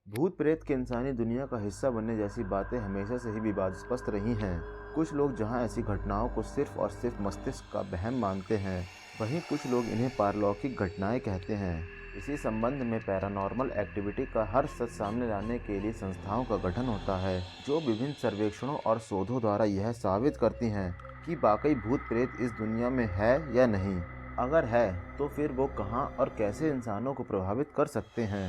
भूत प्रेत के इंसानी दुनिया का हिस्सा बनने जैसी बातें हमेशा से ही विवादास्पद रही हैं। कुछ लोग जहां ऐसी घटनाओं को सिर्फ और सिर्फ मस्तिष्क का वहम मानते हैं, वहीं कुछ लोग इन्हें पारलौकिक घटनाएं कहते हैं। इसी संबंध में पैरानॉर्मल एक्टिविटी का हर सच सामने लाने के लिए संस्थाओं का गठन होता है, जो विभिन्न सर्वेक्षणों और शोधों द्वारा यह साबित करती हैं कि वाकई भूत प्रेत इस दुनिया में है या नहीं। अगर है तो फिर वो कहां और कैसे इंसानों को प्रभावित कर सकते हैं।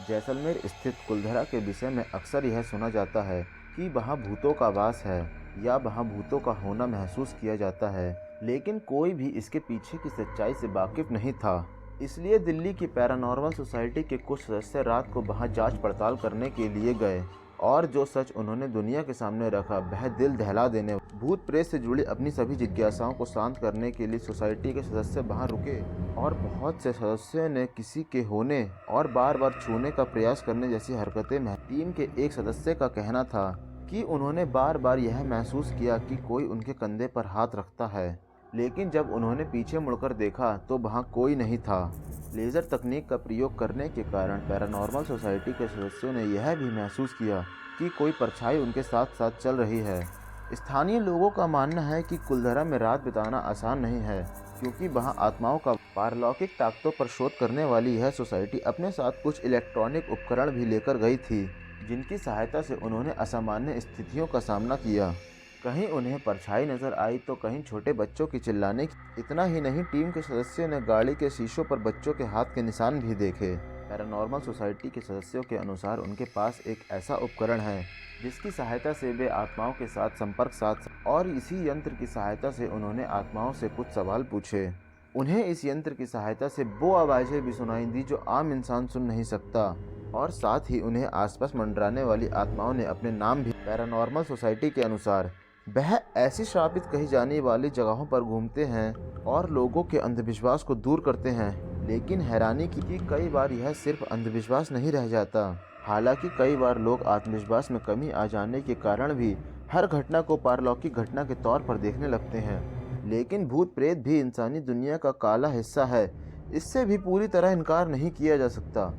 जैसलमेर स्थित कुलधरा के विषय में अक्सर यह सुना जाता है कि वहाँ भूतों का वास है या वहाँ भूतों का होना महसूस किया जाता है, लेकिन कोई भी इसके पीछे की सच्चाई से वाकिफ नहीं था। इसलिए दिल्ली की पैरानॉर्मल सोसाइटी के कुछ सदस्य रात को वहाँ जांच पड़ताल करने के लिए गए और जो सच उन्होंने दुनिया के सामने रखा वह दिल दहला देने। भूत प्रेत से जुड़ी अपनी सभी जिज्ञासाओं को शांत करने के लिए सोसाइटी के सदस्य वहां रुके और बहुत से सदस्यों ने किसी के होने और बार बार छूने का प्रयास करने जैसी हरकतें में। टीम के एक सदस्य का कहना था कि उन्होंने बार बार यह महसूस किया कि कोई उनके कंधे पर हाथ रखता है, लेकिन जब उन्होंने पीछे मुड़कर देखा तो वहाँ कोई नहीं था। लेज़र तकनीक का प्रयोग करने के कारण पैरानॉर्मल सोसाइटी के सदस्यों ने यह भी महसूस किया कि कोई परछाई उनके साथ साथ चल रही है। स्थानीय लोगों का मानना है कि कुलधरा में रात बिताना आसान नहीं है, क्योंकि वहां आत्माओं का पारलौकिक ताकतों पर शोध करने वाली यह सोसाइटी अपने साथ कुछ इलेक्ट्रॉनिक उपकरण भी लेकर गई थी, जिनकी सहायता से उन्होंने असामान्य स्थितियों का सामना किया। कहीं उन्हें परछाई नजर आई तो कहीं छोटे बच्चों की चिल्लाने की। इतना ही नहीं, टीम के सदस्यों ने गाड़ी के शीशों पर बच्चों के हाथ के निशान भी देखे। पैरानॉर्मल सोसाइटी के सदस्यों के अनुसार उनके पास एक ऐसा उपकरण है जिसकी सहायता से वे आत्माओं के साथ संपर्क साध और इसी यंत्र की सहायता से उन्होंने आत्माओं से कुछ सवाल पूछे। उन्हें इस यंत्र की सहायता से वो आवाज़ें भी सुनाई दी जो आम इंसान सुन नहीं सकता, और साथ ही उन्हें आसपास मंडराने वाली आत्माओं ने अपने नाम भी। पैरानॉर्मल सोसाइटी के अनुसार वह ऐसी श्रापित कही जाने वाली जगहों पर घूमते हैं और लोगों के अंधविश्वास को दूर करते हैं, लेकिन हैरानी की कई बार यह सिर्फ अंधविश्वास नहीं रह जाता। हालांकि कई बार लोग आत्मविश्वास में कमी आ जाने के कारण भी हर घटना को पारलौकिक घटना के तौर पर देखने लगते हैं, लेकिन भूत प्रेत भी इंसानी दुनिया का काला हिस्सा है, इससे भी पूरी तरह इनकार नहीं किया जा सकता।